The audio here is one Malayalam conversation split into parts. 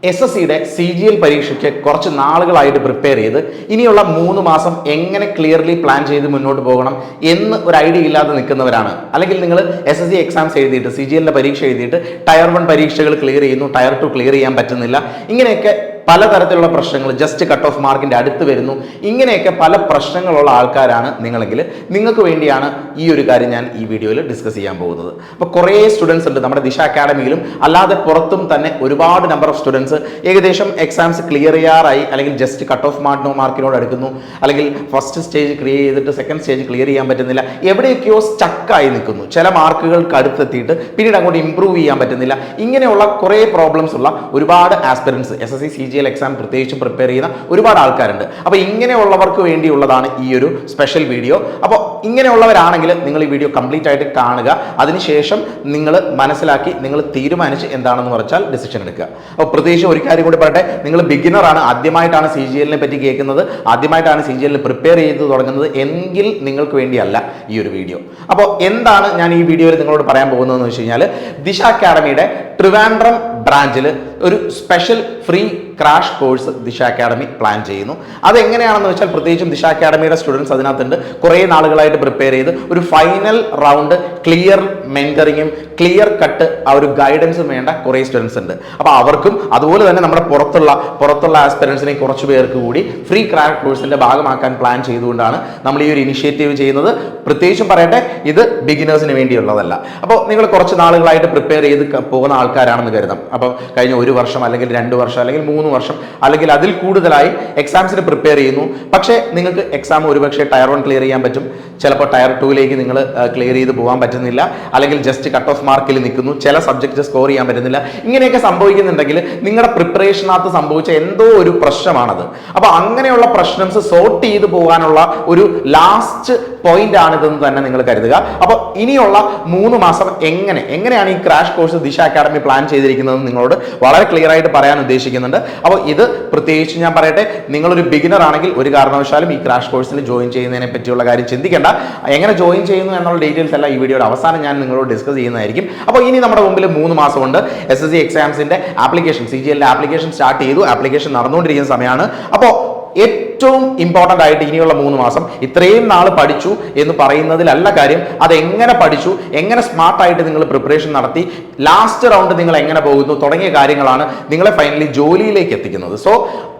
SSCയുടെ CGL പരീക്ഷയ്ക്ക് കുറച്ച് നാളുകളായിട്ട് പ്രിപ്പയർ ചെയ്ത് ഇനിയുള്ള 3 മാസം എങ്ങനെ ക്ലിയർലി പ്ലാൻ ചെയ്ത് മുന്നോട്ട് പോകണം എന്ന് ഒരു ഐഡിയ ഇല്ലാതെ നിൽക്കുന്നവരാണ്. അല്ലെങ്കിൽ നിങ്ങൾ SSC എക്സാംസ് എഴുതിയിട്ട് CGLന്റെ പരീക്ഷ എഴുതിയിട്ട് ടയർ 1 പരീക്ഷകൾ ക്ലിയർ ചെയ്യുന്നു, ടയർ 2 ക്ലിയർ ചെയ്യാൻ പറ്റുന്നില്ല, ഇങ്ങനെയൊക്കെ പലതരത്തിലുള്ള പ്രശ്നങ്ങൾ, ജസ്റ്റ് കട്ട് ഓഫ് മാർക്കിന്റെ അടുത്ത് വരുന്നു, ഇങ്ങനെയൊക്കെ പല പ്രശ്നങ്ങളുള്ള ആൾക്കാരാണ് നിങ്ങളെങ്കിൽ നിങ്ങൾക്ക് വേണ്ടിയാണ് ഈ ഒരു കാര്യം ഞാൻ ഈ വീഡിയോയിൽ ഡിസ്കസ് ചെയ്യാൻ പോകുന്നത്. അപ്പോൾ കുറേ സ്റ്റുഡൻസ് ഉണ്ട് നമ്മുടെ ദിശ അക്കാഡമിയിലും അല്ലാതെ പുറത്തും തന്നെ ഒരുപാട് നമ്പർ ഓഫ് സ്റ്റുഡൻസ് ഏകദേശം എക്സാംസ് ക്ലിയർ ചെയ്യാറായി, അല്ലെങ്കിൽ ജസ്റ്റ് കട്ട് ഓഫ് മാർക്കിനോട് അടുക്കുന്നു, അല്ലെങ്കിൽ ഫസ്റ്റ് സ്റ്റേജ് ക്ലിയർ ചെയ്തിട്ട് സെക്കൻഡ് സ്റ്റേജ് ക്ലിയർ ചെയ്യാൻ പറ്റുന്നില്ല, എവിടെയൊക്കെയോ സ്റ്റക്കായി നിൽക്കുന്നു, ചില മാർക്കുകൾക്ക് അടുത്തെത്തിയിട്ട് പിന്നീട് അങ്ങോട്ട് ഇംപ്രൂവ് ചെയ്യാൻ പറ്റുന്നില്ല. ഇങ്ങനെയുള്ള കുറേ പ്രോബ്ലംസ് ഉള്ള ഒരുപാട് ആസ്പിറൻസ് SSC CGL എക്സാം പ്രത്യേകിച്ചും പ്രിപ്പയർ ചെയ്യുന്ന ഒരുപാട് ആൾക്കാരുണ്ട്. അപ്പോൾ ഇങ്ങനെയുള്ളവർക്ക് വേണ്ടിയുള്ളതാണ് ഈ ഒരു സ്പെഷ്യൽ വീഡിയോ. അപ്പോൾ ഇങ്ങനെയുള്ളവരാണെങ്കിൽ നിങ്ങൾ ഈ വീഡിയോ കംപ്ലീറ്റ് ആയിട്ട് കാണുക. അതിനുശേഷം നിങ്ങൾ മനസ്സിലാക്കി നിങ്ങൾ തീരുമാനിച്ച് എന്താണെന്ന് പറഞ്ഞാൽ ഡിസിഷൻ എടുക്കുക. അപ്പോൾ പ്രത്യേകിച്ച് ഒരു കാര്യം കൂടി പറയട്ടെ, നിങ്ങൾ ബിഗിനറാണ്, ആദ്യമായിട്ടാണ് CGLനെ പറ്റി കേൾക്കുന്നത്, ആദ്യമായിട്ടാണ് CGLന് പ്രിപ്പയർ ചെയ്ത് തുടങ്ങുന്നത് എങ്കിൽ നിങ്ങൾക്ക് വേണ്ടിയല്ല ഈ ഒരു വീഡിയോ. അപ്പോൾ എന്താണ് ഞാൻ ഈ വീഡിയോയിൽ നിങ്ങളോട് പറയാൻ പോകുന്നതെന്ന് വെച്ച് കഴിഞ്ഞാൽ, ദിശ അക്കാഡമിയുടെ ട്രിവാൻഡ്രം ബ്രാഞ്ചിൽ ഒരു സ്പെഷ്യൽ ഫ്രീ ക്രാഷ് കോഴ്സ് ദിശ അക്കാഡമി പ്ലാൻ ചെയ്യുന്നു. അതെങ്ങനെയാണെന്ന് വെച്ചാൽ, പ്രത്യേകിച്ചും ദിശ അക്കാഡമിയുടെ സ്റ്റുഡൻസ് അതിനകത്തുണ്ട്, കുറേ നാളുകളായിട്ട് പ്രിപ്പയർ ചെയ്ത് ഒരു ഫൈനൽ റൗണ്ട് ക്ലിയർ മെന്ററിങ്ങും ക്ലിയർ കട്ട് ആ ഒരു ഗൈഡൻസും വേണ്ട കുറേ സ്റ്റുഡൻസ് ഉണ്ട്. അപ്പോൾ അവർക്കും അതുപോലെ തന്നെ നമ്മുടെ പുറത്തുള്ള ആസ്പിറൻസിനെ കുറച്ച് പേർക്ക് കൂടി ഫ്രീ ക്രാഷ് കോഴ്സിന്റെ ഭാഗമാക്കാൻ പ്ലാൻ ചെയ്തുകൊണ്ടാണ് നമ്മൾ ഈ ഒരു ഇനിഷ്യേറ്റീവ് ചെയ്യുന്നത്. പ്രത്യേകിച്ചും പറയട്ടെ, ഇത് ബിഗിനേഴ്സിന് വേണ്ടിയുള്ളതല്ല. അപ്പോൾ നിങ്ങൾ കുറച്ച് നാളുകളായിട്ട് പ്രിപ്പയർ ചെയ്ത് പോകുന്ന ആൾക്കാരാണെന്ന് കരുതാം. അപ്പോൾ കഴിഞ്ഞ 1 വർഷം അല്ലെങ്കിൽ 2 വർഷം അല്ലെങ്കിൽ 3 വർഷം അല്ലെങ്കിൽ അതിൽ കൂടുതലായി എക്സാംസിന് പ്രിപ്പയർ ചെയ്യുന്നു. പക്ഷേ നിങ്ങൾക്ക് എക്സാം ഒരുപക്ഷെ ടയർ 1 ക്ലിയർ ചെയ്യാൻ പറ്റും, ചിലപ്പോൾ ടയർ 2ലേക്ക് നിങ്ങൾ ക്ലിയർ ചെയ്ത് പോകാൻ പറ്റുന്നില്ല, അല്ലെങ്കിൽ ജസ്റ്റ് കട്ട് ഓഫ് മാർക്കിൽ നിൽക്കുന്നു, ചില സബ്ജക്റ്റ് സ്കോർ ചെയ്യാൻ പറ്റുന്നില്ല. ഇങ്ങനെയൊക്കെ സംഭവിക്കുന്നുണ്ടെങ്കിൽ നിങ്ങളുടെ പ്രിപ്പറേഷനകത്ത് സംഭവിച്ച എന്തോ ഒരു പ്രശ്നമാണത്. അപ്പോൾ അങ്ങനെയുള്ള പ്രശ്നംസ് സോർട്ട് ചെയ്ത് പോകാനുള്ള ഒരു ലാസ്റ്റ് പോയിന്റ് ആണിതെന്ന് തന്നെ നിങ്ങൾ കരുതുക. അപ്പോൾ ഇനിയുള്ള 3 മാസം എങ്ങനെയാണ് ഈ ക്രാഷ് കോഴ്സ് ദിശ അക്കാഡമി പ്ലാൻ ചെയ്തിരിക്കുന്നത് നിങ്ങളോട് വളരെ ക്ലിയർ ആയിട്ട് പറയാൻ ഉദ്ദേശിക്കുന്നുണ്ട്. അപ്പോൾ ഇത് പ്രത്യേകിച്ച് ഞാൻ പറയട്ടെ, നിങ്ങളൊരു ബിഗിനർ ആണെങ്കിൽ ഒരു കാരണവശാലും ഈ ക്രാഷ് കോഴ്സിൽ ജോയിൻ ചെയ്യുന്നതിനെ പറ്റിയുള്ള കാര്യം ചിന്തിക്കേണ്ട. എങ്ങനെ ജോയിൻ ചെയ്യുന്നു എന്നുള്ള ഡീറ്റെയിൽസ് എല്ലാം ഈ വീഡിയോയുടെ അവസാനം ഞാൻ നിങ്ങളോട് ഡിസ്കസ് ചെയ്യുന്നതായിരിക്കും. അപ്പോൾ ഇനി നമ്മുടെ മുമ്പിൽ 3 മാസമുണ്ട്. SSC എക്സാംസിന്റെ ആപ്ലിക്കേഷൻ, CGLന്റെ ആപ്ലിക്കേഷൻ സ്റ്റാർട്ട് ചെയ്തു, ആപ്ലിക്കേഷൻ നടന്നുകൊണ്ടിരിക്കുന്ന സമയമാണ്. അപ്പോൾ ഏറ്റവും ഇമ്പോർട്ടൻ്റ് ആയിട്ട് ഇനിയുള്ള 3 മാസം ഇത്രയും നാൾ പഠിച്ചു എന്ന് പറയുന്നതിലല്ല കാര്യം, അതെങ്ങനെ പഠിച്ചു, എങ്ങനെ സ്മാർട്ടായിട്ട് നിങ്ങൾ പ്രിപ്പറേഷൻ നടത്തി, ലാസ്റ്റ് റൗണ്ട് നിങ്ങൾ എങ്ങനെ പോകുന്നു തുടങ്ങിയ കാര്യങ്ങളാണ് നിങ്ങളെ ഫൈനലി ജോലിയിലേക്ക് എത്തിക്കുന്നത്. സോ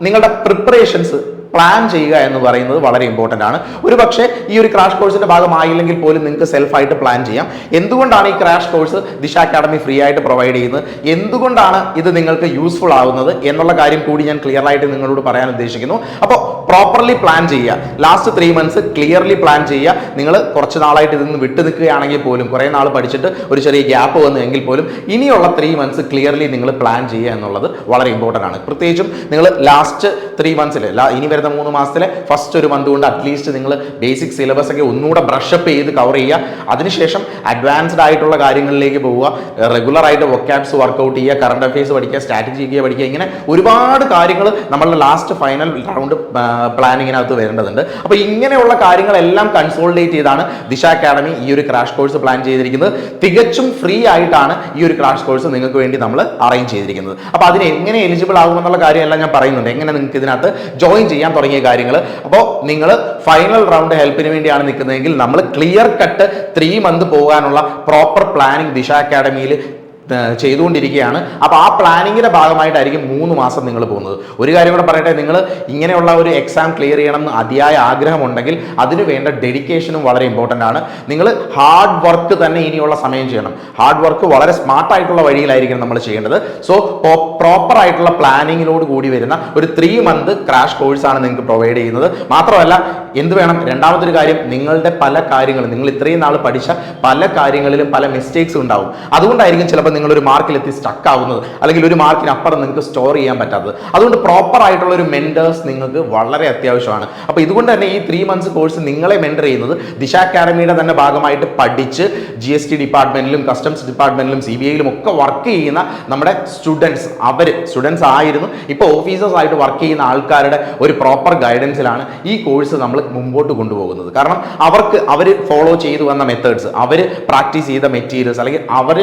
നിങ്ങളുടെ പ്രിപ്പറേഷൻസ് പ്ലാൻ ചെയ്യുക എന്ന് പറയുന്നത് വളരെ ഇമ്പോർട്ടൻ്റ് ആണ്. ഒരു പക്ഷേ ഈ ഒരു ക്രാഷ് കോഴ്സിന്റെ ഭാഗമായില്ലെങ്കിൽ പോലും നിങ്ങൾക്ക് സെൽഫായിട്ട് പ്ലാൻ ചെയ്യാം. എന്തുകൊണ്ടാണ് ഈ ക്രാഷ് കോഴ്സ് ദിശ അക്കാഡമി ഫ്രീ ആയിട്ട് പ്രൊവൈഡ് ചെയ്യുന്നത്, എന്തുകൊണ്ടാണ് ഇത് നിങ്ങൾക്ക് യൂസ്ഫുൾ ആവുന്നത് എന്നുള്ള കാര്യം കൂടി ഞാൻ ക്ലിയർ ആയിട്ട് നിങ്ങളോട് പറയാൻ ഉദ്ദേശിക്കുന്നു. അപ്പോൾ പ്രോപ്പർലി പ്ലാൻ ചെയ്യുക. ലാസ്റ്റ് 3 മന്ത്സ് ക്ലിയർലി പ്ലാൻ ചെയ്യുക. നിങ്ങൾ കുറച്ച് നാളായിട്ട് ഇതിൽ വിട്ടു നിൽക്കുകയാണെങ്കിൽ പോലും, കുറേ നാൾ പഠിച്ചിട്ട് ഒരു ചെറിയ ഗ്യാപ്പ് വന്നു എങ്കിൽ പോലും ഇനിയുള്ള 3 മന്ത്സ് ക്ലിയർലി നിങ്ങൾ പ്ലാൻ ചെയ്യുക എന്നുള്ളത് വളരെ ഇമ്പോർട്ടൻ്റ് ആണ്. പ്രത്യേകിച്ചും നിങ്ങൾ ലാസ്റ്റ് 3 മന്ത്സിൽ ഇനി വരുന്ന 3 മാസത്തിലെ ഫസ്റ്റ് ഒരു മന്ത് കൊണ്ട് അറ്റ്ലീസ്റ്റ് നിങ്ങൾ ബേസിക് സിലബസ് ഒക്കെ ഒന്നുകൂടെ ബ്രഷപ്പ് ചെയ്ത് കവർ ചെയ്യുക. അതിനുശേഷം അഡ്വാൻസ്ഡ് ആയിട്ടുള്ള കാര്യങ്ങളിലേക്ക് പോവുക, റെഗുലർ ആയിട്ട് വൊക്കാബ്സ് വർക്ക്ഔട്ട് ചെയ്യുക, കറണ്ട് അഫയേഴ്സ് പഠിക്കുക, സ്ട്രാറ്റജി പഠിക്കുക, ഇങ്ങനെ ഒരുപാട് കാര്യങ്ങൾ നമ്മളുടെ ലാസ്റ്റ് ഫൈനൽ റൗണ്ട് പ്ലാനിങ്ങിനകത്ത് വരേണ്ടതുണ്ട്. അപ്പോൾ ഇങ്ങനെയുള്ള കാര്യങ്ങളെല്ലാം കൺസോളിഡേറ്റ് ചെയ്താണ് ദിശ അക്കാഡമി ഈ ഒരു ക്രാഷ് കോഴ്സ് പ്ലാൻ ചെയ്തിരിക്കുന്നത്. തികച്ചും ഫ്രീ ആയിട്ടാണ് ഈ ഒരു ക്രാഷ് കോഴ്സ് നിങ്ങൾക്ക് വേണ്ടി നമ്മൾ അറേഞ്ച് ചെയ്തിരിക്കുന്നത്. അപ്പോൾ അതിന് എങ്ങനെ എലിജിബിൾ ആകുമെന്നുള്ള കാര്യമെല്ലാം ഞാൻ പറയുന്നുണ്ട്, എങ്ങനെ നിങ്ങൾക്ക് ഇതിനകത്ത് ജോയിൻ ചെയ്യാൻ തുടങ്ങിയ കാര്യങ്ങൾ. അപ്പോൾ നിങ്ങൾ ഫൈനൽ റൗണ്ട് ഹെൽപ്പിന് വേണ്ടിയാണ് നിൽക്കുന്നതെങ്കിൽ നമ്മൾ ക്ലിയർ കട്ട് 3 മന്ത് പോകാനുള്ള പ്രോപ്പർ പ്ലാനിങ് ദിശ അക്കാഡമിയിൽ ചെയ്തുകൊണ്ടിരിക്കുകയാണ്. അപ്പോൾ ആ പ്ലാനിങ്ങിന്റെ ഭാഗമായിട്ടായിരിക്കും 3 മാസം നിങ്ങൾ പോകുന്നത്. ഒരു കാര്യം കൂടെ പറയട്ടെ, നിങ്ങൾ ഇങ്ങനെയുള്ള ഒരു എക്സാം ക്ലിയർ ചെയ്യണം എന്ന് അതിയായ ആഗ്രഹമുണ്ടെങ്കിൽ അതിന് വേണ്ട ഡെഡിക്കേഷനും വളരെ ഇമ്പോർട്ടൻ്റ് ആണ്. നിങ്ങൾ ഹാർഡ് വർക്ക് തന്നെ ഇനിയുള്ള സമയം ചെയ്യണം. ഹാർഡ് വർക്ക് വളരെ സ്മാർട്ടായിട്ടുള്ള വഴിയിലായിരിക്കണം നമ്മൾ ചെയ്യേണ്ടത്. സോ പ്രോപ്പർ ആയിട്ടുള്ള പ്ലാനിങ്ങിനോട് കൂടി വരുന്ന ഒരു 3 മന്ത് ക്രാഷ് കോഴ്സാണ് നിങ്ങൾക്ക് പ്രൊവൈഡ് ചെയ്യുന്നത്. മാത്രമല്ല എന്ത് വേണം, രണ്ടാമതൊരു കാര്യം, നിങ്ങളുടെ പല കാര്യങ്ങളും, നിങ്ങൾ ഇത്രയും നാൾ പഠിച്ച പല കാര്യങ്ങളിലും പല മിസ്റ്റേക്സ് ഉണ്ടാവും. അതുകൊണ്ടായിരിക്കും ചിലപ്പോൾ നിങ്ങളൊരു മാർക്കിലെത്തി സ്റ്റക്ക് ആവുന്നത്, അല്ലെങ്കിൽ ഒരു മാർക്കിനപ്പുറം നിങ്ങൾക്ക് സ്റ്റോർ ചെയ്യാൻ പറ്റാത്തത്. അതുകൊണ്ട് പ്രോപ്പർ ആയിട്ടുള്ള ഒരു മെന്റേഴ്സ് നിങ്ങൾക്ക് വളരെ അത്യാവശ്യമാണ്. അപ്പോൾ ഇതുകൊണ്ട് തന്നെ ഈ 3 മന്ത്സ് കോഴ്സ് നിങ്ങളെ മെന്റർ ചെയ്യുന്നത് ദിശ അക്കാഡമിയുടെ തന്നെ ഭാഗമായിട്ട് പഠിച്ച് GST ഡിപ്പാർട്ട്മെന്റിലും കസ്റ്റംസ് ഡിപ്പാർട്ട്മെന്റിലും CBIയിലും ഒക്കെ വർക്ക് ചെയ്യുന്ന നമ്മുടെ സ്റ്റുഡൻസ് ആയിരുന്നു, ഇപ്പോൾ ഓഫീസേഴ്സ് ആയിട്ട് വർക്ക് ചെയ്യുന്ന ആൾക്കാരുടെ ഒരു പ്രോപ്പർ ഗൈഡൻസിലാണ് ഈ കോഴ്സ് നമ്മൾ മുമ്പോട്ട് കൊണ്ടുപോകുന്നത്. കാരണം അവർ ഫോളോ ചെയ്തു വന്ന മെത്തേഡ്സ്, അവർ പ്രാക്ടീസ് ചെയ്ത മെറ്റീരിയൽസ്, അല്ലെങ്കിൽ അവർ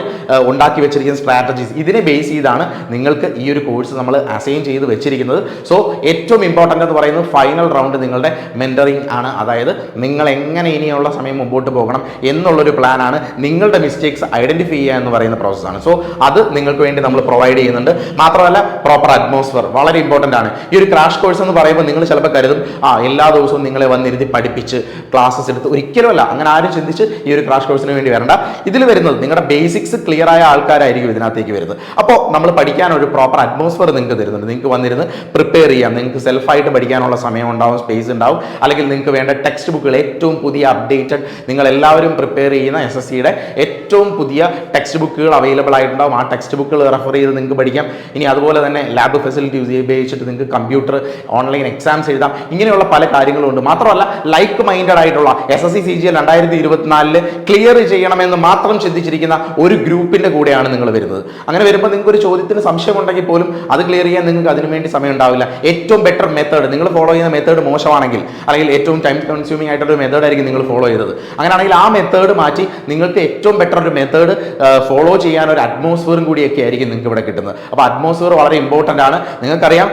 ഉണ്ടാക്കി വെച്ചിരിക്കുന്ന സ്ട്രാറ്റജീസ് ഇതിനെ ബേസ് ചെയ്താണ് നിങ്ങൾക്ക് ഈ ഒരു കോഴ്സ് നമ്മൾ അസൈൻ ചെയ്ത് വെച്ചിരിക്കുന്നത്. സോ ഏറ്റവും ഇമ്പോർട്ടൻ്റ് എന്ന് പറയുന്നത് ഫൈനൽ റൗണ്ട് നിങ്ങളുടെ മെന്ററിങ് ആണ്. അതായത് നിങ്ങൾ എങ്ങനെ ഇനിയുള്ള സമയം മുമ്പോട്ട് പോകണം എന്നുള്ളൊരു പ്ലാനാണ്. നിങ്ങളുടെ മിസ്റ്റേക്സ് ഐഡന്റിഫൈ ചെയ്യുക എന്ന് പറയുന്ന പ്രോസസ്സാണ്. സോ അത് നിങ്ങൾക്ക് വേണ്ടി നമ്മൾ പ്രൊവൈഡ് ചെയ്യുന്നുണ്ട്. മാത്രമല്ല പ്രോപ്പർ അറ്റ്മോസ്ഫിയർ വളരെ ഇമ്പോർട്ടൻ്റ് ആണ്. ഈ ഒരു ക്രാഷ് കോഴ്സ് എന്ന് പറയുമ്പോൾ നിങ്ങൾ ചിലപ്പോൾ കരുതും എല്ലാ ദിവസവും നിങ്ങളെ വന്നിരുത്തി പഠിപ്പിച്ച് ക്ലാസ്സസ് എടുത്ത്, ഒരിക്കലുമല്ല. അങ്ങനെ ആരും ചിന്തിച്ച് ഈ ഒരു ക്രാഷ് കോഴ്സിന് വേണ്ടി വരണ്ട. ഇതിൽ വരുന്നത് നിങ്ങളുടെ ബേസിക്സ് ക്ലിയർ ആയ ആൾക്കാരായിരിക്കും ഇതിനകത്തേക്ക് വരുന്നത്. അപ്പോൾ നമ്മൾ പഠിക്കാൻ ഒരു പ്രോപ്പർ അറ്റ്മോസ്ഫിയർ നിങ്ങൾക്ക് തരുന്നുണ്ട്. നിങ്ങൾക്ക് വന്നിരുന്ന് പ്രിപ്പയർ ചെയ്യാം. നിങ്ങൾക്ക് സെൽഫായിട്ട് പഠിക്കാനുള്ള സമയം ഉണ്ടാവും, സ്പേസ് ഉണ്ടാവും. അല്ലെങ്കിൽ നിങ്ങൾക്ക് വേണ്ട ടെക്സ്റ്റ് ബുക്കുകൾ ഏറ്റവും പുതിയ അപ്ഡേറ്റഡ്, നിങ്ങൾ എല്ലാവരും പ്രിപ്പയർ ചെയ്യുന്ന SSCയുടെ ഏറ്റവും പുതിയ ടെക്സ്റ്റ് ബുക്കുകൾ അവൈലബിൾ ആയിട്ടുണ്ടാവും. ആ ടെക്സ്റ്റ് ബുക്കുകൾ റെഫർ ചെയ്ത് നിങ്ങൾക്ക് പഠിക്കാം. ഇനി അതുപോലെ തന്നെ ലാബ് ഫെസിലിറ്റി ഉപയോഗിച്ചിട്ട് നിങ്ങൾക്ക് കമ്പ്യൂട്ടർ ഓൺലൈൻ എക്സാംസ് എഴുതാം. ഇങ്ങനെയുള്ള പല കാര്യങ്ങളും ഉണ്ട്. മാത്രമല്ല ലൈക്ക് മൈൻഡഡ് ആയിട്ടുള്ള SSC CGL 2024 ക്ലിയർ ചെയ്യണമെന്ന് മാത്രം ചിന്തിച്ചിരിക്കുന്ന ഒരു ഗ്രൂപ്പിന്റെ കൂടെയാണ് നിങ്ങൾ വരുന്നത്. അങ്ങനെ വരുമ്പോൾ നിങ്ങൾക്ക് ഒരു ചോദ്യത്തിന് സംശയം ഉണ്ടെങ്കിൽ പോലും അത് ക്ലിയർ ചെയ്യാൻ നിങ്ങൾക്ക് അതിനുവേണ്ടി സമയം ഉണ്ടാവില്ല. ഏറ്റവും ബെറ്റർ മെത്തേഡ്, നിങ്ങൾ ഫോളോ ചെയ്യുന്ന മെത്തേഡ് മോശമാണെങ്കിൽ, അല്ലെങ്കിൽ ഏറ്റവും ടൈം കൺസ്യൂമിംഗ് ആയിട്ടൊരു മെത്തേഡ് ആയിരിക്കും നിങ്ങൾ ഫോളോ ചെയ്തത്. അങ്ങനെയാണെങ്കിൽ ആ മെത്തേഡ് മാറ്റി നിങ്ങൾക്ക് ഏറ്റവും ബെറ്റർ ഒരു മെത്തേഡ് ഫോളോ ചെയ്യാൻ ഒരു അറ്റ്മോസ്ഫിയറും കൂടിയൊക്കെ ആയിരിക്കും നിങ്ങൾക്ക് ഇവിടെ കിട്ടുന്നത്. അപ്പോൾ അറ്റ്മോസ്ഫിയർ വളരെ ഇമ്പോർട്ടൻ്റ് ആണ്. നിങ്ങൾക്കറിയാം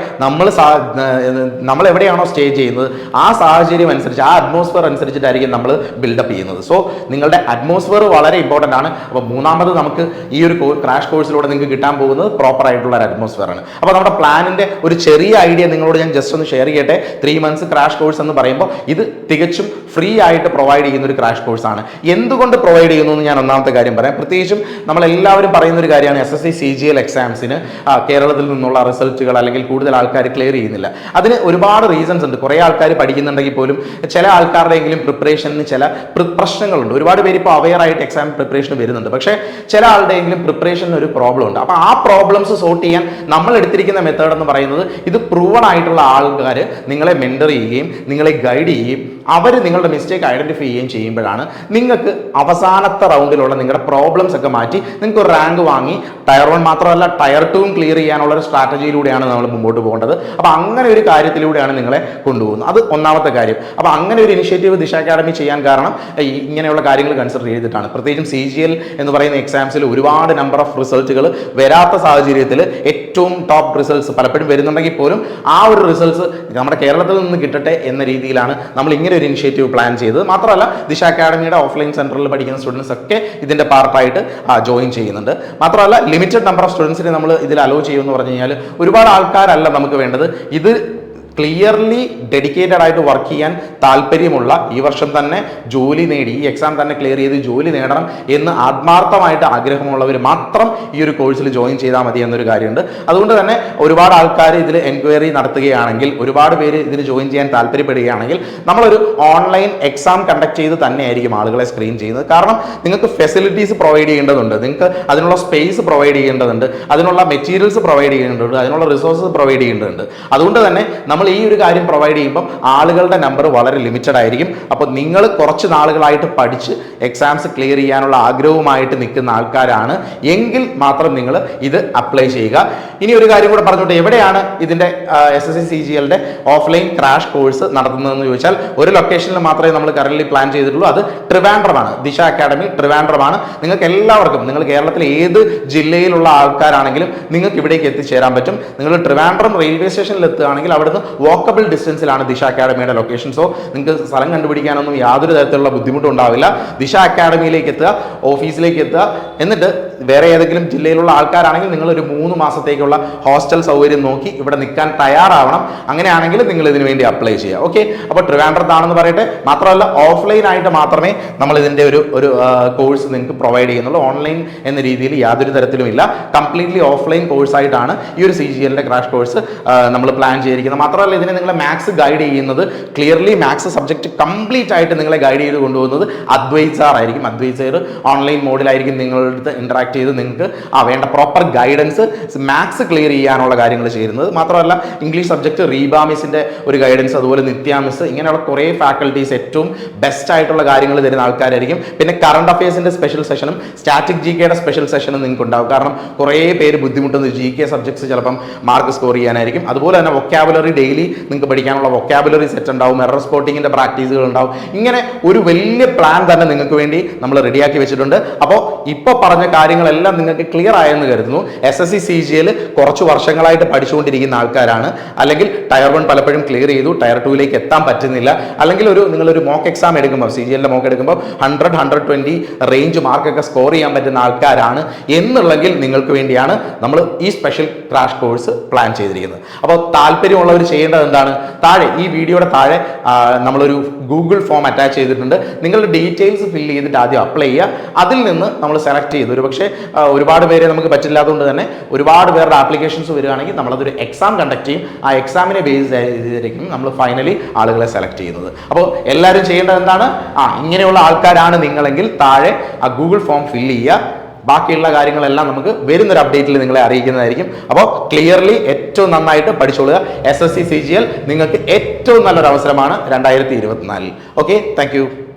നമ്മൾ എവിടെയാണോ സ്റ്റേ ചെയ്യുന്നത് ആ സാഹചര്യം അനുസരിച്ച്, ആ അറ്റ്മോസ്ഫിയർ അനുസരിച്ചിട്ടായിരിക്കും നമ്മൾ ബിൽഡപ്പ് ചെയ്യുന്നത്. സോ നിങ്ങളുടെ അറ്റ്മോസ്ഫിയർ വളരെ ഇമ്പോർട്ടൻ്റ് ആണ്. അപ്പോൾ മൂന്നാമത് നമുക്ക് ഈ ഒരു ക്രാഷ് കോഴ്സിലൂടെ നിങ്ങൾക്ക് കിട്ടാൻ പോകുന്നത് പ്രോപ്പർ ആയിട്ടുള്ള ഒരു അറ്റ്മോസ്ഫിയർ ആണ്. അപ്പോൾ നമ്മുടെ പ്ലാനിന്റെ ഒരു ചെറിയ ഐഡിയ നിങ്ങളോട് ഞാൻ ജസ്റ്റ് ഒന്ന് ഷെയർ ചെയ്യട്ടെ. 3 months ക്രാഷ് കോഴ്സ് എന്ന് പറയുമ്പോൾ ഇത് തികച്ചും ഫ്രീ ആയിട്ട് പ്രൊവൈഡ് ചെയ്യുന്ന ഒരു ക്രാഷ് കോഴ്സ് ആണ്. എന്തുകൊണ്ട് പ്രൊവൈഡ് ചെയ്യുന്നു എന്ന് ഞാൻ ഒന്നാമത്തെ കാര്യം പറയാം. പ്രത്യേകിച്ചും നമ്മളെല്ലാവരും പറയുന്ന ഒരു കാര്യമാണ് SSC CGL എക്സാംസിന് കേരളത്തിൽ നിന്നുള്ള റിസൾട്ടുകൾ അല്ലെങ്കിൽ കൂടുതൽ ആൾക്കാർ ക്ലിയർ ചെയ്യുന്നില്ല. അതിന് ഒരുപാട് റീസൺസ് ഉണ്ട്. കുറേ ആൾക്കാർ പഠിക്കുന്നുണ്ടെങ്കിൽ പോലും ചില ആൾക്കാരുടെയെങ്കിലും പ്രിപ്പറേഷനിന് ചില പ്രശ്നങ്ങളുണ്ട്. ഒരുപാട് പേര് ഇപ്പോൾ അവെയർ ആയിട്ട് എക്സാം പ്രിപ്പറേഷൻ വരുന്നുണ്ട്. പക്ഷേ ചില ആളുടെയെങ്കിലും പ്രിപ്പറേഷന് ഒരു പ്രോബ്ലം ഉണ്ട്. അപ്പോൾ ആ പ്രോബ്ലംസ് സോർട്ട് ചെയ്യാൻ നമ്മൾ എടുത്തിരിക്കുന്ന മെത്തേഡ് എന്ന് പറയുന്നത്, ഇത് പ്രൂവൺ ആയിട്ടുള്ള ആൾക്കാർ നിങ്ങളെ മെന്റർ ചെയ്യുകയും നിങ്ങളെ ഗൈഡ് ചെയ്യുകയും അവർ നിങ്ങളുടെ മിസ്റ്റേക്ക് ഐഡന്റിഫൈ ചെയ്യുകയും ചെയ്യുമ്പോഴാണ് നിങ്ങൾക്ക് അവസാനത്തെ റൗണ്ടിലുള്ള നിങ്ങളുടെ പ്രോബ്ലംസ് ഒക്കെ മാറ്റി നിങ്ങൾക്ക് ഒരു റാങ്ക് വാങ്ങി ടയർ 1 മാത്രമല്ല ടയർ 2 ക്ലിയർ ചെയ്യാനുള്ള ഒരു സ്ട്രാറ്റജിയിലൂടെയാണ് നമ്മൾ മുമ്പോട്ട് പോകേണ്ടത്. അപ്പോൾ അങ്ങനെ ഒരു കാര്യത്തിലൂടെയാണ് നിങ്ങളെ കൊണ്ടുപോകുന്നത്. അത് ഒന്നാമത്തെ കാര്യം. അപ്പോൾ അങ്ങനെ ഒരു ഇനിഷ്യേറ്റീവ് ദിശ അക്കാഡമി ചെയ്യാൻ കാരണം ഇങ്ങനെയുള്ള കാര്യങ്ങൾ കൺസിഡർ ചെയ്തിട്ടാണ്. പ്രത്യേകിച്ചും CGL എന്ന് പറയുന്ന എക്സാംസിൽ ഒരുപാട് നമ്പർ ഓഫ് റിസൾട്ടുകൾ വരാത്ത സാഹചര്യത്തിൽ ഏറ്റവും ടോപ്പ് റിസൾട്ട്സ് പലപ്പോഴും വരുന്നുണ്ടെങ്കിൽ പോലും ആ ഒരു റിസൾട്ട്സ് നമ്മുടെ കേരളത്തിൽ നിന്ന് കിട്ടട്ടെ എന്ന രീതിയിലാണ് നമ്മൾ ഇങ്ങനെ ഒരു ഇനിഷ്യേറ്റീവ് പ്ലാൻ ചെയ്തത്. മാത്രമല്ല ദിശ അക്കാഡമിയുടെ ഓഫ്ലൈൻ സെന്ററിൽ പഠിക്കുന്ന സ്റ്റുഡൻസ് ഒക്കെ ഇതിന്റെ പാർട്ടായിട്ട് ജോയിൻ ചെയ്യുന്നുണ്ട്. മാത്രമല്ല ലിമിറ്റഡ് നമ്പർ ഓഫ് സ്റ്റുഡൻസിനെ നമ്മൾ ഇതിൽ അലോ ചെയ്യുമെന്ന് പറഞ്ഞു കഴിഞ്ഞാൽ ഒരുപാട് ആൾക്കാരല്ല നമുക്ക് വേണ്ടത്. ഇത് ക്ലിയർലി ഡെഡിക്കേറ്റഡ് ആയിട്ട് വർക്ക് ചെയ്യാൻ താല്പര്യമുള്ള, ഈ വർഷം തന്നെ ജോലി നേടി, ഈ എക്സാം തന്നെ ക്ലിയർ ചെയ്ത് ജോലി നേടണം എന്ന് ആത്മാർത്ഥമായിട്ട് ആഗ്രഹമുള്ളവർ മാത്രം ഈ ഒരു കോഴ്സിൽ ജോയിൻ ചെയ്താൽ മതി എന്നൊരു കാര്യമുണ്ട്. അതുകൊണ്ട് തന്നെ ഒരുപാട് ആൾക്കാർ ഇതിൽ എൻക്വയറി നടത്തുകയാണെങ്കിൽ, ഒരുപാട് പേര് ഇതിന് ജോയിൻ ചെയ്യാൻ താല്പര്യപ്പെടുകയാണെങ്കിൽ നമ്മളൊരു ഓൺലൈൻ എക്സാം കണ്ടക്ട് ചെയ്ത് തന്നെയായിരിക്കും ആളുകളെ സ്ക്രീൻ ചെയ്യുന്നത്. കാരണം നിങ്ങൾക്ക് ഫെസിലിറ്റീസ് പ്രൊവൈഡ് ചെയ്യേണ്ടതുണ്ട്, നിങ്ങൾക്ക് അതിനുള്ള സ്പേസ് പ്രൊവൈഡ് ചെയ്യേണ്ടതുണ്ട്, അതിനുള്ള മെറ്റീരിയൽസ് പ്രൊവൈഡ് ചെയ്യേണ്ടതുണ്ട്, അതിനുള്ള റിസോഴ്സസ് പ്രൊവൈഡ് ചെയ്യേണ്ടതുണ്ട്. അതുകൊണ്ട് തന്നെ നമ്മൾ ഈ ഒരു കാര്യം പ്രൊവൈഡ് ചെയ്യുമ്പോൾ ആളുകളുടെ നമ്പർ വളരെ ലിമിറ്റഡ് ആയിരിക്കും. അപ്പോൾ നിങ്ങൾ കുറച്ച് നാളുകളായിട്ട് പഠിച്ച് എക്സാംസ് ക്ലിയർ ചെയ്യാനുള്ള ആഗ്രഹവുമായിട്ട് നിൽക്കുന്ന ആൾക്കാരാണ് എങ്കിൽ മാത്രം നിങ്ങൾ ഇത് അപ്ലൈ ചെയ്യുക. ഇനി ഒരു കാര്യം കൂടെ പറഞ്ഞോട്ടെ, എവിടെയാണ് ഇതിന്റെ SSC CGLന്റെ ഓഫ്ലൈൻ ക്രാഷ് കോഴ്സ് നടത്തുന്നതെന്ന് ചോദിച്ചാൽ ഒരു ലൊക്കേഷനിൽ മാത്രമേ നമ്മൾ കറന്റ് പ്ലാൻ ചെയ്തിട്ടുള്ളൂ. അത് ട്രിവാൻഡ്രമാണ്. ദിശ അക്കാഡമി ട്രിവാൻഡ്രമാണ്. നിങ്ങൾക്ക് എല്ലാവർക്കും, നിങ്ങൾ കേരളത്തിലെ ഏത് ജില്ലയിലുള്ള ആൾക്കാരാണെങ്കിലും നിങ്ങൾക്ക് ഇവിടേക്ക് എത്തിച്ചേരാൻ പറ്റും. നിങ്ങൾ ട്രിവാൻഡ്രം റെയിൽവേ സ്റ്റേഷനിൽ എത്തുകയാണെങ്കിൽ അവിടുന്ന് വാക്കബിൾ ഡിസ്റ്റൻസിലാണ് ദിശ അക്കാഡമിയുടെ ലൊക്കേഷൻ. സോ നിങ്ങൾക്ക് സ്ഥലം കണ്ടുപിടിക്കാനൊന്നും യാതൊരു തരത്തിലുള്ള ബുദ്ധിമുട്ടും ഉണ്ടാവില്ല. ദിശ അക്കാഡമിയിലേക്ക് എത്തുക, ഓഫീസിലേക്ക് എത്തുക, എന്നിട്ട് വേറെ ഏതെങ്കിലും ജില്ലയിലുള്ള ആൾക്കാരാണെങ്കിൽ നിങ്ങൾ ഒരു 3 മാസത്തേക്കുള്ള ഹോസ്റ്റൽ സൗകര്യം നോക്കി ഇവിടെ നിൽക്കാൻ തയ്യാറാവണം. അങ്ങനെയാണെങ്കിൽ നിങ്ങൾ ഇതിനു വേണ്ടി അപ്ലൈ ചെയ്യുക. ഓക്കെ, അപ്പോൾ ട്രിവാൻഡ്രത്താണെന്ന് പറയട്ടെ. മാത്രമല്ല ഓഫ്ലൈൻ ആയിട്ട് മാത്രമേ നമ്മൾ ഇതിന്റെ ഒരു കോഴ്സ് നിങ്ങൾക്ക് പ്രൊവൈഡ് ചെയ്യുന്നുള്ളൂ. ഓൺലൈൻ എന്ന രീതിയിൽ യാതൊരു തരത്തിലും ഇല്ല. കംപ്ലീറ്റ്ലി ഓഫ്ലൈൻ കോഴ്സ് ആയിട്ടാണ് ഈ ഒരു CGLന്റെ ക്രാഷ് കോഴ്സ് നമ്മൾ പ്ലാൻ ചെയ്തിരിക്കുന്നത്. മാത്രമല്ല ഇതിനെ നിങ്ങളെ മാത്സ് ഗൈഡ് ചെയ്യുന്നത്, ക്ലിയർലി മാത്സ് സബ്ജക്ട് കംപ്ലീറ്റ് ആയിട്ട് നിങ്ങളെ ഗൈഡ് ചെയ്ത് കൊണ്ടുപോകുന്നത് അദ്വൈത് സാർ ആയിരിക്കും. അദ്വൈത് സാർ ഓൺലൈൻ മോഡിലായിരിക്കും നിങ്ങളുടെ അടുത്ത് ഇന്ററാക്ട് ചെയ്ത് നിങ്ങൾക്ക് വേണ്ട പ്രോപ്പർ ഗൈഡൻസ്, മാത്സ് ക്ലിയർ ചെയ്യാനുള്ള കാര്യങ്ങൾ ചെയ്യുന്നത്. മാത്രമല്ല ഇംഗ്ലീഷ് സബ്ജക്ട് റീബ മിസ്സിന്റെ ഒരു ഗൈഡൻസ്, അതുപോലെ നിത്യ മിസ്, ഇങ്ങനെയുള്ള കുറേ ഫാക്കൽറ്റീസ് ഏറ്റവും ബെസ്റ്റ് ആയിട്ടുള്ള കാര്യങ്ങൾ തരുന്ന ആൾക്കാരായിരിക്കും. പിന്നെ കറണ്ട് അഫയേഴ്സിന്റെ സ്പെഷ്യൽ സെഷനും സ്റ്റാറ്റിക് GKയുടെ സ്പെഷ്യൽ സെഷനും നിങ്ങൾക്ക് ഉണ്ടാവും. കാരണം കുറേ പേര് ബുദ്ധിമുട്ടുന്നത് GK സബ്ജക്ട്സ് ചിലപ്പം മാർക്ക് സ്കോർ ചെയ്യാനായിരിക്കും. അതുപോലെ തന്നെ വൊക്കാബുലറി ഡെയിലി നിങ്ങൾക്ക് പഠിക്കാനുള്ള വൊക്കാബുലറി സെറ്റ് ഉണ്ടാവും, എറർ സ്പോട്ടിങ്ങിന്റെ പ്രാക്ടീസുകൾ ഉണ്ടാവും. ഇങ്ങനെ ഒരു വലിയ പ്ലാൻ തന്നെ നിങ്ങൾക്ക് വേണ്ടി നമ്മൾ റെഡിയാക്കി വെച്ചിട്ടുണ്ട്. അപ്പോൾ ഇപ്പോൾ പറഞ്ഞ കാര്യങ്ങൾ കാര്യങ്ങളെല്ലാം നിങ്ങൾക്ക് ക്ലിയർ ആയെന്ന് കരുതുന്നു. SSC CGL കുറച്ച് വർഷങ്ങളായിട്ട് പഠിച്ചുകൊണ്ടിരിക്കുന്ന ആൾക്കാരാണ്, അല്ലെങ്കിൽ ടയർ 1 പലപ്പോഴും ക്ലിയർ ചെയ്തു, ടയർ 2ലേക്ക് എത്താൻ പറ്റുന്നില്ല, അല്ലെങ്കിൽ നിങ്ങളൊരു മോക്ക് എക്സാം എടുക്കുമ്പോൾ CGL മോക്ക് എടുക്കുമ്പോൾ 100-120 റേഞ്ച് മാർക്കൊക്കെ സ്കോർ ചെയ്യാൻ പറ്റുന്ന ആൾക്കാരാണ് എന്നുള്ളെങ്കിൽ നിങ്ങൾക്ക് വേണ്ടിയാണ് നമ്മൾ ഈ സ്പെഷ്യൽ ക്രാഷ് കോഴ്സ് പ്ലാൻ ചെയ്തിരിക്കുന്നത്. അപ്പോൾ താല്പര്യമുള്ളവർ ചെയ്യേണ്ടത് എന്താണ്? താഴെ ഈ വീഡിയോയുടെ താഴെ നമ്മളൊരു ഗൂഗിൾ ഫോം അറ്റാച്ച് ചെയ്തിട്ടുണ്ട്. നിങ്ങളുടെ ഡീറ്റെയിൽസ് ഫില്ല് ചെയ്തിട്ട് ആദ്യം അപ്ലൈ ചെയ്യുക. അതിൽ നിന്ന് നമ്മൾ സെലക്ട് ചെയ്ത്, ഒരു പക്ഷേ ഒരുപാട് പേരെ നമുക്ക് പറ്റില്ലാത്തതുകൊണ്ട് തന്നെ ഒരുപാട് പേരുടെ ആപ്ലിക്കേഷൻസ് വരികയാണെങ്കിൽ നമ്മളതൊരു എക്സാം കണ്ടക്ട് ചെയ്യും. ആ എക്സാമിനെ ബേസ് ചെയ്തിരിക്കും നമ്മൾ ഫൈനലി ആളുകളെ സെലക്ട് ചെയ്യുന്നത്. അപ്പോൾ എല്ലാവരും ചെയ്യേണ്ടത് എന്താണ്? ഇങ്ങനെയുള്ള ആൾക്കാരാണ് നിങ്ങളെങ്കിൽ താഴെ ആ ഗൂഗിൾ ഫോം ഫില്ല് ചെയ്യുക. ബാക്കിയുള്ള കാര്യങ്ങളെല്ലാം നമുക്ക് വരുന്നൊരു അപ്ഡേറ്റിൽ നിങ്ങളെ അറിയിക്കുന്നതായിരിക്കും. അപ്പോൾ ക്ലിയർലി ഏറ്റവും നന്നായിട്ട് പഠിച്ചോളുക. SSC CGL നിങ്ങൾക്ക് ഏറ്റവും നല്ലൊരു അവസരമാണ് 2024. Okay, thank you.